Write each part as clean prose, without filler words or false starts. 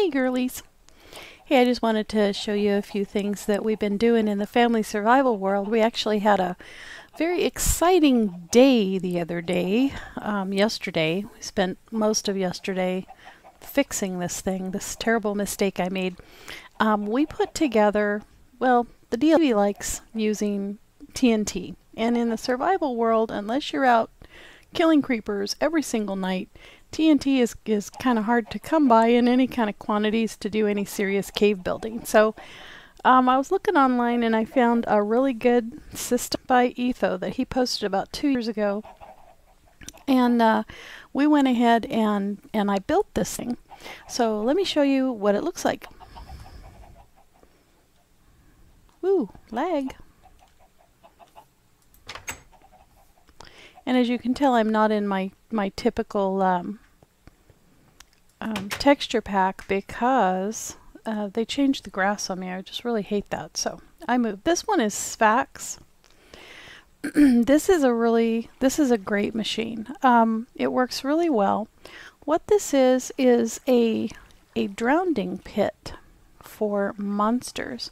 Hey girlies! Hey, I just wanted to show you a few things that we've been doing in the family survival world. We actually had a very exciting day the other day, yesterday. We spent most of yesterday fixing this thing, this terrible mistake I made. We put together, well, the DLV likes using TNT. And in the survival world, unless you're out killing creepers every single night, TNT is kind of hard to come by in any kind of quantities to do any serious cave building. So I was looking online and I found a really good system by Etho that he posted about 2 years ago. And we went ahead and I built this thing. So let me show you what it looks like. Ooh, lag. And as you can tell, I'm not in my typical texture pack because they changed the grass on me. I just really hate that. So I moved. This one is Sphax. This is a great machine. It works really well. What this is a drowning pit for monsters.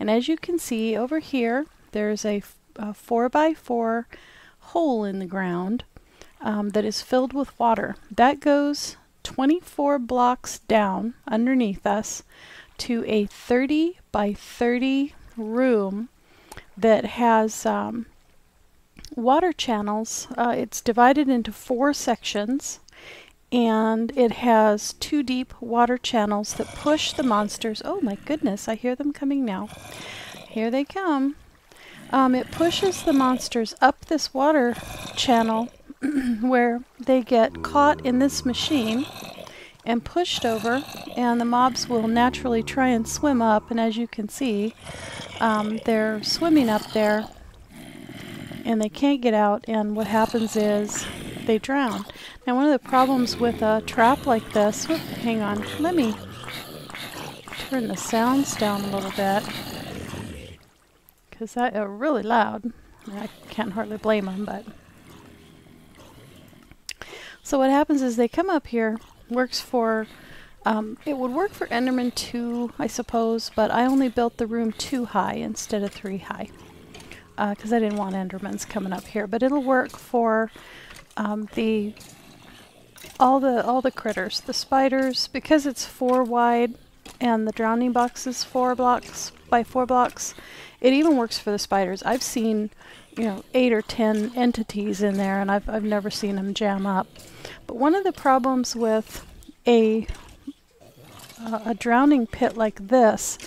And as you can see over here, there's a 4x4 hole in the ground that is filled with water. That goes 24 blocks down underneath us to a 30 by 30 room that has water channels. It's divided into 4 sections, and it has 2 deep water channels that push the monsters. Oh my goodness, I hear them coming now. Here they come. It pushes the monsters up this water channel where they get caught in this machine and pushed over, and the mobs will naturally try and swim up, and as you can see, they're swimming up there and they can't get out, and what happens is they drown. Now one of the problems with a trap like this, hang on, let me turn the sounds down a little bit, because that are really loud. I can't hardly blame them, but... So what happens is they come up here, works for... it would work for Enderman 2, I suppose, but I only built the room 2 high instead of 3 high. Because I didn't want Endermans coming up here, but it'll work for all the critters. The spiders, because it's 4 wide, and the drowning box is 4 blocks by 4 blocks, it even works for the spiders. I've seen, 8 or 10 entities in there, and I've never seen them jam up. But one of the problems with a drowning pit like this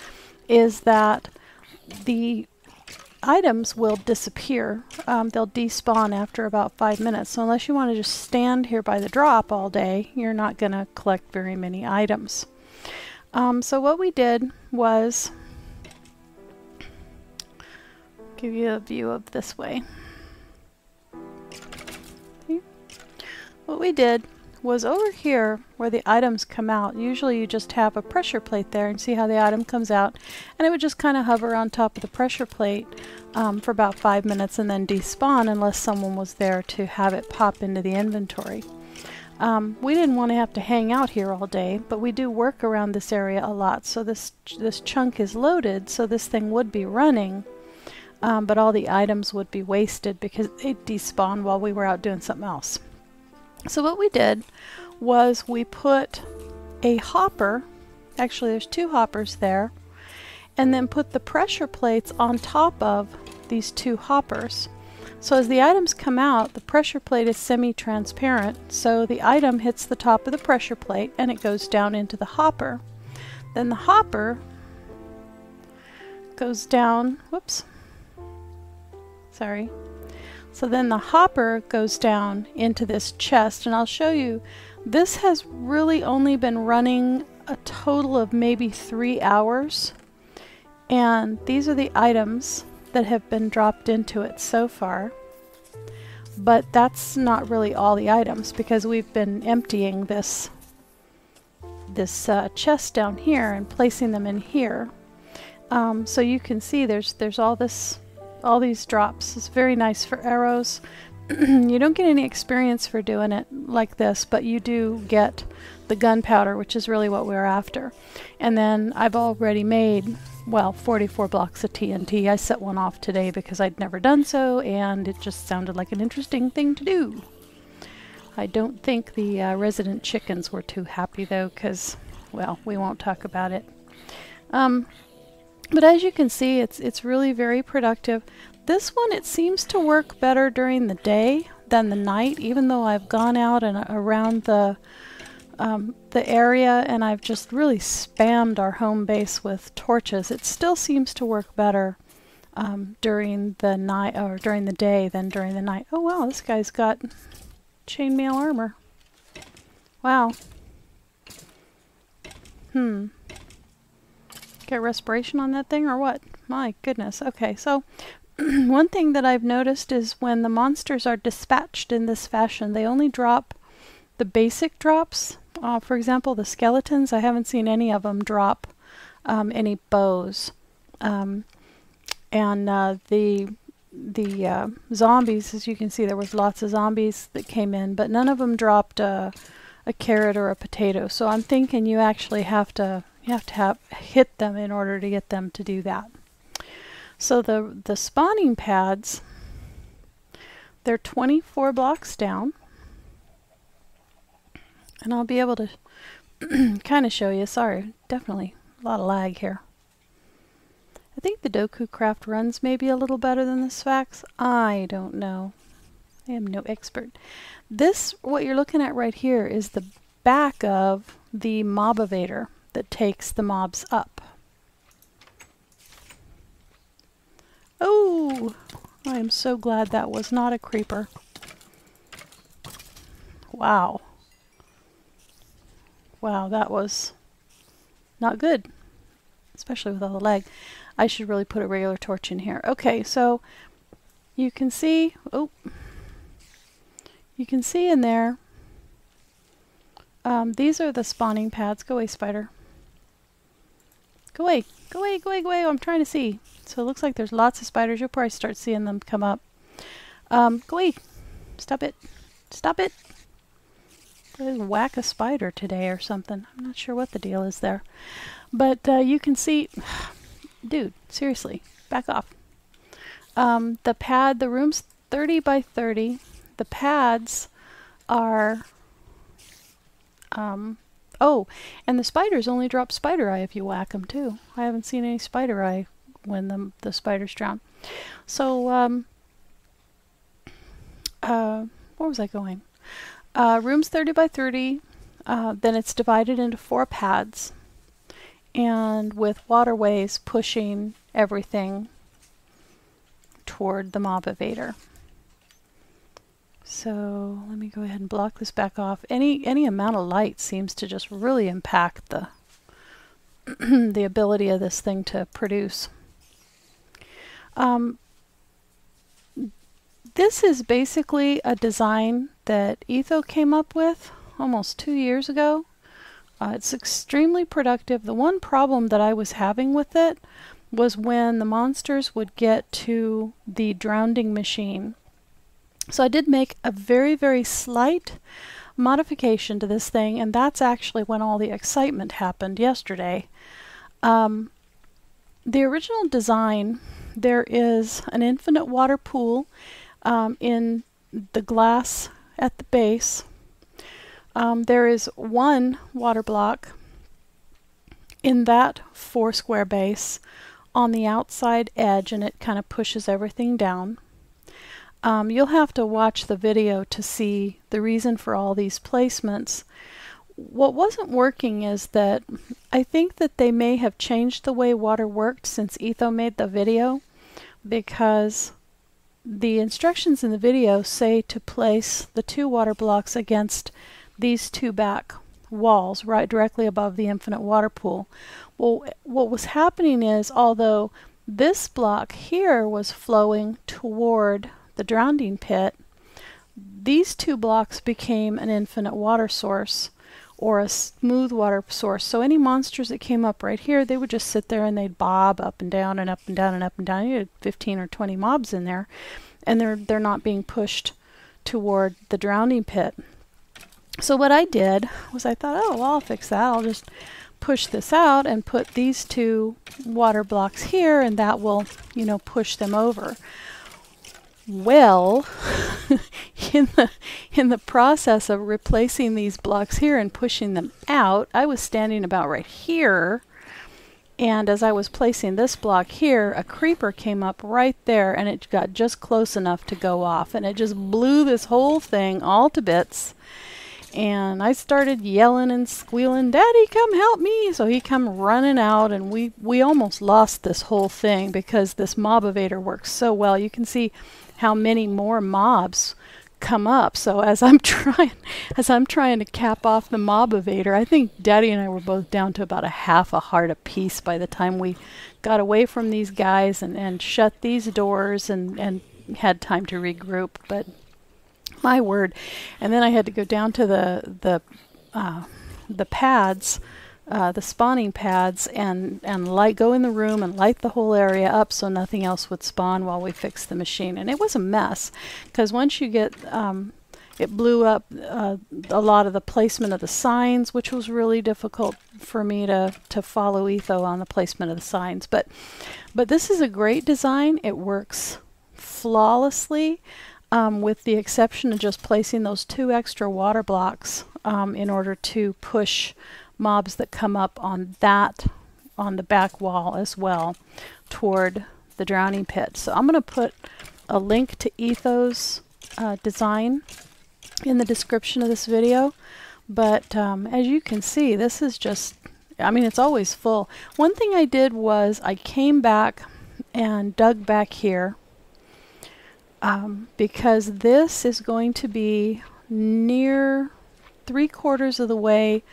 is that the items will disappear. They'll despawn after about 5 minutes. So unless you want to just stand here by the drop all day, you're not going to collect very many items. So what we did was give you a view of this way. See? What we did was over here where the items come out, usually you just have a pressure plate there, and see how the item comes out, and it would just kind of hover on top of the pressure plate for about 5 minutes and then despawn unless someone was there to have it pop into the inventory. We didn't want to have to hang out here all day, but we do work around this area a lot, so this chunk is loaded, so this thing would be running, but all the items would be wasted because it despawned while we were out doing something else. So what we did was we put a hopper, actually there's 2 hoppers there, and then put the pressure plates on top of these 2 hoppers. So as the items come out, the pressure plate is semi-transparent, so the item hits the top of the pressure plate and it goes down into the hopper. Then the hopper goes down, whoops, sorry. So then the hopper goes down into this chest, and I'll show you, this has really only been running a total of maybe 3 hours, and these are the items that have been dropped into it so far. But that's not really all the items, because we've been emptying this chest down here and placing them in here. So you can see there's all these drops. It's very nice for arrows, You don't get any experience for doing it like this, but you do get the gunpowder, which is really what we're after. And then I've already made, well, 44 blocks of TNT. I set one off today because I'd never done so, and it just sounded like an interesting thing to do. I don't think the resident chickens were too happy though, because, well, we won't talk about it. But as you can see, it's really very productive. This one, it seems to work better during the day than the night, even though I've gone out and around the area and I've just really spammed our home base with torches. It still seems to work better during the night, or during the day, than during the night. Oh wow, this guy's got chainmail armor. Wow. Get respiration on that thing or what? My goodness. Okay, so one thing that I've noticed is when the monsters are dispatched in this fashion, they only drop the basic drops. For example, the skeletons, I haven't seen any of them drop any bows. And the zombies, as you can see, there was lots of zombies that came in, but none of them dropped a carrot or a potato. So I'm thinking you actually have to hit them in order to get them to do that. So the spawning pads, they're 24 blocks down, and I'll be able to kind of show you. Sorry, definitely a lot of lag here. I think the Doku Craft runs maybe a little better than the Sphax. I don't know. I am no expert. This, what you're looking at right here, is the back of the mob-evator that takes the mobs up. Oh, I am so glad that was not a creeper. Wow. Wow, that was not good, especially with all the lag. I should really put a regular torch in here. Okay, so you can see, oh, you can see in there, these are the spawning pads. Go away, spider. Go away, go away, go away, go away. I'm trying to see. So it looks like there's lots of spiders. You'll probably start seeing them come up. Go away. Stop it. Stop it. Let's whack a spider today or something. I'm not sure what the deal is there. But you can see, dude, seriously, back off. The pad, the room's 30 by 30. The pads are, oh, and the spiders only drop spider eye if you whack them too. I haven't seen any spider eye when the spiders drown. So, where was I going? Room's 30 by 30. Then it's divided into 4 pads, and with waterways pushing everything toward the mob evader. So let me go ahead and block this back off. Any amount of light seems to just really impact the the ability of this thing to produce. This is basically a design that Etho came up with almost 2 years ago. It's extremely productive. The one problem that I was having with it was when the monsters would get to the drowning machine. So I did make a very, very slight modification to this thing, and that's actually when all the excitement happened yesterday. The original design, there is an infinite water pool in the glass at the base. There is 1 water block in that 4 square base on the outside edge, and it kind of pushes everything down. You'll have to watch the video to see the reason for all these placements. What wasn't working is that I think that they may have changed the way water worked since Etho made the video, because the instructions in the video say to place the 2 water blocks against these 2 back walls right directly above the infinite water pool. Well, what was happening is, although this block here was flowing toward the drowning pit, these 2 blocks became an infinite water source, or a smooth water source. So any monsters that came up right here, they would just sit there and they'd bob up and down and up and down and up and down. You had 15 or 20 mobs in there, and they're not being pushed toward the drowning pit. So what I did was I thought, oh, well, I'll fix that. I'll just push this out and put these 2 water blocks here, and that will, you know, push them over. Well, in the process of replacing these blocks here and pushing them out, I was standing about right here, and as I was placing this block here, a creeper came up right there, and it got just close enough to go off, and it just blew this whole thing all to bits. And I started yelling and squealing, "Daddy, come help me!" So he come running out, and we almost lost this whole thing because this mob evader works so well. You can see how many more mobs come up. So as I'm trying to cap off the mob evader, I think Daddy and I were both down to about a half a heart apiece by the time we got away from these guys and shut these doors and had time to regroup. But my word. And then I had to go down to the pads, the spawning pads, and go in the room and light the whole area up so nothing else would spawn while we fixed the machine. And it was a mess, because once you get it blew up a lot of the placement of the signs, which was really difficult for me to follow Etho on the placement of the signs. But this is a great design. It works flawlessly. With the exception of just placing those 2 extra water blocks in order to push mobs that come up on the back wall as well toward the drowning pit. So I'm going to put a link to Etho's design in the description of this video. But as you can see, this is just, I mean, it's always full. One thing I did was I came back and dug back here. Because this is going to be near 3/4 of the way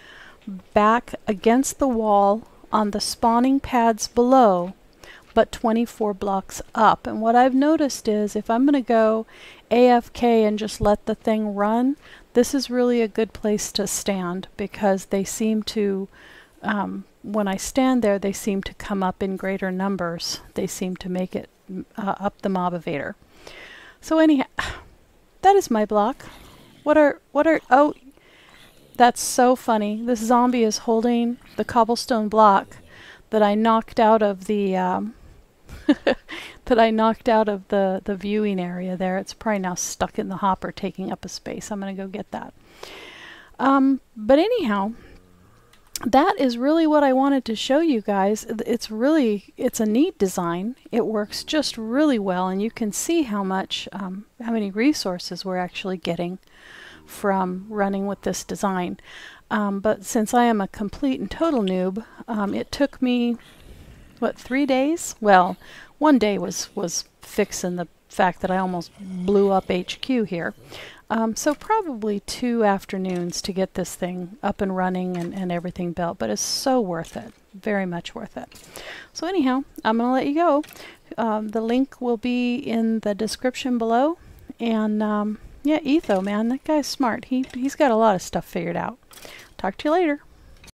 back against the wall on the spawning pads below, but 24 blocks up. And what I've noticed is if I'm going to go AFK and just let the thing run, this is really a good place to stand, because they seem to, when I stand there, they seem to come up in greater numbers. They seem to make it up the mob evader. So anyhow, that is my block. Oh, that's so funny. This zombie is holding the cobblestone block that I knocked out of the the viewing area there. It's probably now stuck in the hopper taking up a space. I'm going to go get that. But anyhow, that is really what I wanted to show you guys. It's a neat design. It works just really well, and you can see how many resources we're actually getting from running with this design. But since I am a complete and total noob, it took me, what, 3 days? Well, one day was fixing the fact that I almost blew up HQ here. So probably 2 afternoons to get this thing up and running and everything built, but it's so worth it. Very much worth it. So anyhow, I'm going to let you go. The link will be in the description below. And yeah, Etho, man, that guy's smart. He's got a lot of stuff figured out. Talk to you later.